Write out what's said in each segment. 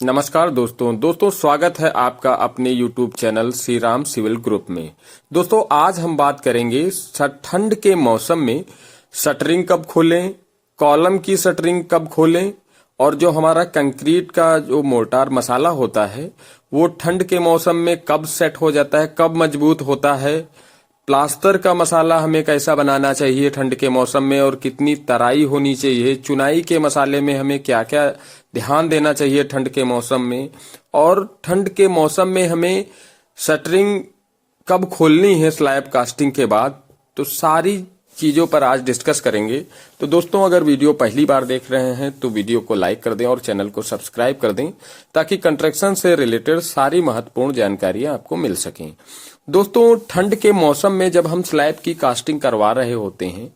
नमस्कार दोस्तों स्वागत है आपका अपने YouTube channel Shri Ram civil group में। दोस्तों आज हम बात करेंगे ठंड के मौसम में शटरिंग कब खोलें, कॉलम की शटरिंग कब खोलें और जो हमारा कंक्रीट का जो मोर्टार मसाला होता है वो ठंड के मौसम में कब सेट हो जाता है, कब मजबूत होता है, प्लास्टर का मसाला हमें कैसा बनाना चाहिए ठंड के मौसम में और कितनी तराई होनी चाहिए, चुनाई के मसाले में हमें क्या क्या ध्यान देना चाहिए ठंड के मौसम में, और ठंड के मौसम में हमें शटरिंग कब खोलनी है स्लैब कास्टिंग के बाद, तो सारी चीजों पर आज डिस्कस करेंगे। तो दोस्तों अगर वीडियो पहली बार देख रहे हैं तो वीडियो को लाइक कर दें और चैनल को सब्सक्राइब कर दें ताकि कंस्ट्रक्शन से रिलेटेड सारी महत्वपूर्ण जानकारियां आपको मिल सकें। दोस्तों ठंड के मौसम में जब हम स्लैब की कास्टिंग करवा रहे होते हैं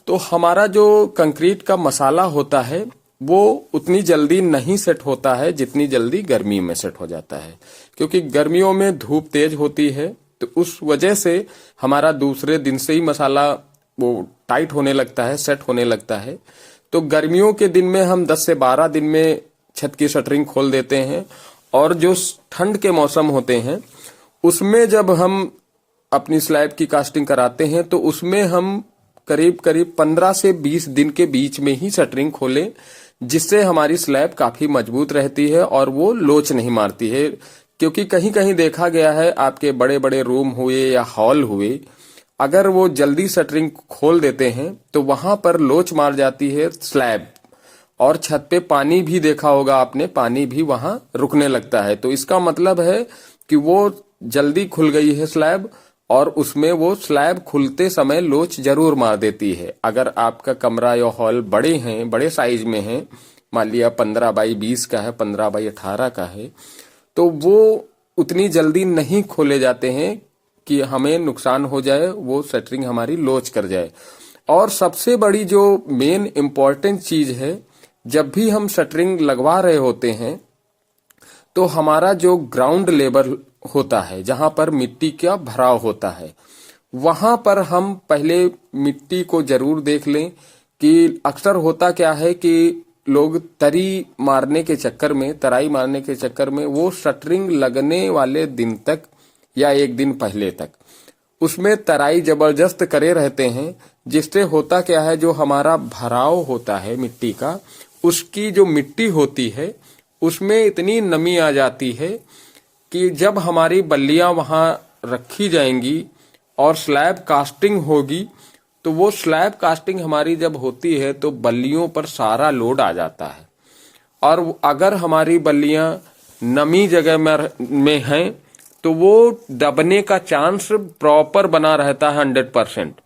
तो हमारा जो कंक्रीट का मसाला होता है वो उतनी जल्दी नहीं सेट होता है जितनी जल्दी गर्मी में सेट हो जाता है, क्योंकि गर्मियों में धूप तेज होती है तो उस वजह से हमारा दूसरे दिन से ही मसाला वो टाइट होने लगता है, सेट होने लगता है। तो गर्मियों के दिन में हम 10 से 12 दिन में छत की शटरिंग खोल देते हैं और जो ठंड के मौसम होते हैं उसमें जब हम अपनी स्लैब की कास्टिंग कराते हैं तो उसमें हम करीब 15 से 20 दिन के बीच में ही शटरिंग खोलें, जिससे हमारी स्लैब काफी मजबूत रहती है और वो लोच नहीं मारती है। क्योंकि कहीं कहीं देखा गया है आपके बड़े बड़े रूम हुए या हॉल हुए, अगर वो जल्दी शटरिंग खोल देते हैं तो वहां पर लोच मार जाती है स्लैब, और छत पे पानी भी देखा होगा आपने, पानी भी वहां रुकने लगता है। तो इसका मतलब है कि वो जल्दी खुल गई है स्लैब और उसमें वो स्लैब खुलते समय लोच जरूर मार देती है। अगर आपका कमरा या हॉल बड़े हैं, बड़े साइज में है, मान लिया 15 बाई 20 का है, 15 बाई 18 का है, तो वो उतनी जल्दी नहीं खोले जाते हैं कि हमें नुकसान हो जाए, वो शटरिंग हमारी लोच कर जाए। और सबसे बड़ी जो मेन इम्पोर्टेंट चीज है, जब भी हम शटरिंग लगवा रहे होते हैं तो हमारा जो ग्राउंड लेवल होता है, जहां पर मिट्टी का भराव होता है, वहां पर हम पहले मिट्टी को जरूर देख लें कि अक्सर होता क्या है कि लोग तराई मारने के चक्कर में वो शटरिंग लगने वाले दिन तक या एक दिन पहले तक उसमें तराई जबरदस्त करे रहते हैं, जिससे होता क्या है जो हमारा भराव होता है मिट्टी का, उसकी जो मिट्टी होती है उसमें इतनी नमी आ जाती है कि जब हमारी बल्लियां वहां रखी जाएंगी और स्लैब कास्टिंग होगी तो वो स्लैब कास्टिंग हमारी जब होती है तो बल्लियों पर सारा लोड आ जाता है। और अगर हमारी बल्लियां नमी जगह में हैं तो वो दबने का चांस प्रॉपर बना रहता है 100%।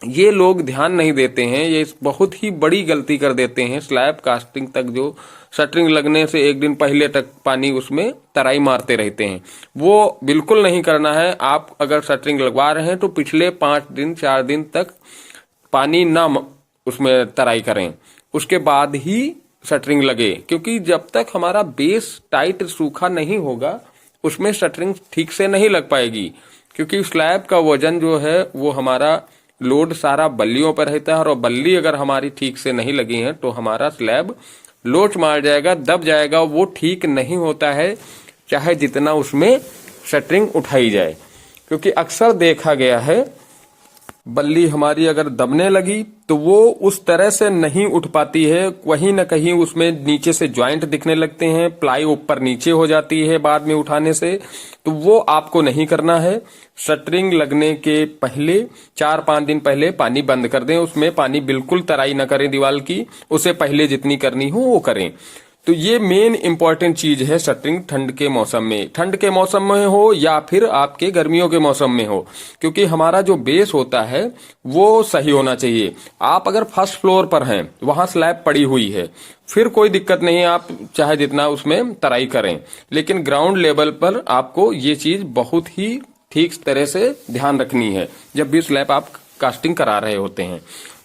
ये लोग ध्यान नहीं देते हैं, ये बहुत ही बड़ी गलती कर देते हैं। स्लैब कास्टिंग तक जो शटरिंग लगने से एक दिन पहले तक पानी उसमें तराई मारते रहते हैं, वो बिल्कुल नहीं करना है। आप अगर शटरिंग लगवा रहे हैं तो पिछले 5 दिन 4 दिन तक पानी ना उसमें तराई करें, उसके बाद ही शटरिंग लगे, क्योंकि जब तक हमारा बेस टाइट सूखा नहीं होगा उसमें शटरिंग ठीक से नहीं लग पाएगी। क्योंकि स्लैब का वजन जो है वो हमारा लोड सारा बल्लियों पर रहता है और बल्ली अगर हमारी ठीक से नहीं लगी है तो हमारा स्लैब लोच मार जाएगा, दब जाएगा, वो ठीक नहीं होता है चाहे जितना उसमें शटरिंग उठाई जाए। क्योंकि अक्सर देखा गया है बल्ली हमारी अगर दबने लगी तो वो उस तरह से नहीं उठ पाती है, कहीं न कहीं उसमें नीचे से ज्वाइंट दिखने लगते हैं, प्लाई ऊपर नीचे हो जाती है बाद में उठाने से, तो वो आपको नहीं करना है। शटरिंग लगने के पहले 4-5 दिन पहले पानी बंद कर दें, उसमें पानी बिल्कुल तराई न करें दीवार की, उसे पहले जितनी करनी हो वो करें। तो ये मेन इंपॉर्टेंट चीज है शटरिंग ठंड के मौसम में, ठंड के मौसम में हो या फिर आपके गर्मियों के मौसम में हो, क्योंकि हमारा जो बेस होता है वो सही होना चाहिए। आप अगर फर्स्ट फ्लोर पर हैं, वहां स्लैब पड़ी हुई है, फिर कोई दिक्कत नहीं है, आप चाहे जितना उसमें तराई करें, लेकिन ग्राउंड लेवल पर आपको ये चीज बहुत ही ठीक तरह से ध्यान रखनी है जब भी स्लैब आप कास्टिंग करा रहे होते हैं।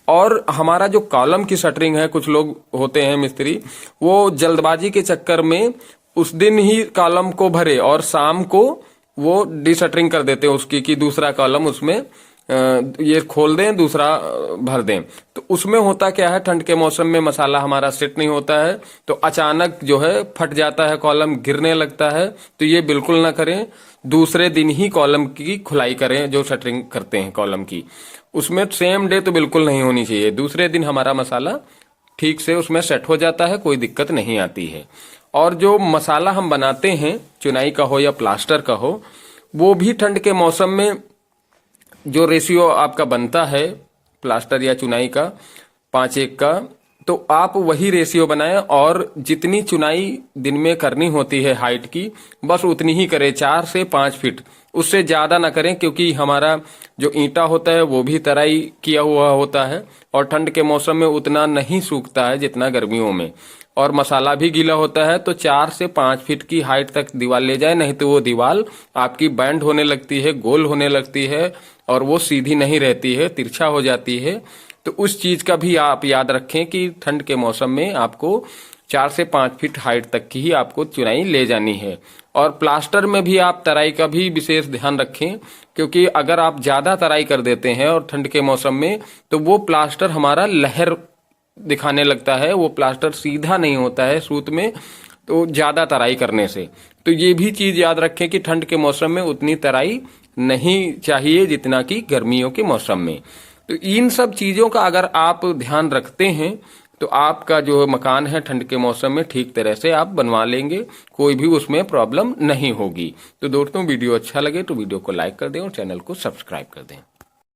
और हमारा जो कॉलम की शटरिंग है, कुछ लोग होते हैं मिस्त्री, वो जल्दबाजी के चक्कर में उस दिन ही कॉलम को भरे और शाम को वो डिशटरिंग कर देते हैं उसकी, कि दूसरा कॉलम उसमें ये खोल दें दूसरा भर दें, तो उसमें होता क्या है, ठंड के मौसम में मसाला हमारा सेट नहीं होता है, तो अचानक जो है फट जाता है, कॉलम गिरने लगता है। तो ये बिल्कुल ना करें, दूसरे दिन ही कॉलम की खुलाई करें। जो शटरिंग करते हैं कॉलम की, उसमें सेम डे तो बिल्कुल नहीं होनी चाहिए। दूसरे दिन हमारा मसाला ठीक से उसमें सेट हो जाता है, कोई दिक्कत नहीं आती है। और जो मसाला हम बनाते हैं, चुनाई का हो या प्लास्टर का हो, वो भी ठंड के मौसम में जो रेशियो आपका बनता है प्लास्टर या चुनाई का 5:1 का, तो आप वही रेशियो बनाएं। और जितनी चुनाई दिन में करनी होती है हाइट की, बस उतनी ही करें, 4 से 5 फीट, उससे ज्यादा ना करें। क्योंकि हमारा जो ईंटा होता है वो भी तराई किया हुआ होता है, और ठंड के मौसम में उतना नहीं सूखता है जितना गर्मियों में, और मसाला भी गीला होता है। तो 4 से 5 फीट की हाइट तक दीवार ले जाए, नहीं तो वो दीवार आपकी बैंड होने लगती है, गोल होने लगती है, और वो सीधी नहीं रहती है, तिरछा हो जाती है। तो उस चीज का भी आप याद रखें कि ठंड के मौसम में आपको 4 से 5 फीट हाइट तक की ही आपको चुनाई ले जानी है। और प्लास्टर में भी आप तराई का भी विशेष ध्यान रखें, क्योंकि अगर आप ज्यादा तराई कर देते हैं और ठंड के मौसम में, तो वो प्लास्टर हमारा लहर दिखाने लगता है, वो प्लास्टर सीधा नहीं होता है सूत में, तो ज्यादा तराई करने से। तो ये भी चीज याद रखें कि ठंड के मौसम में उतनी तराई नहीं चाहिए जितना कि गर्मियों के मौसम में। तो इन सब चीजों का अगर आप ध्यान रखते हैं, तो आपका जो मकान है ठंड के मौसम में ठीक तरह से आप बनवा लेंगे, कोई भी उसमें प्रॉब्लम नहीं होगी। तो दोस्तों, वीडियो अच्छा लगे तो वीडियो को लाइक कर दें और चैनल को सब्सक्राइब कर दें।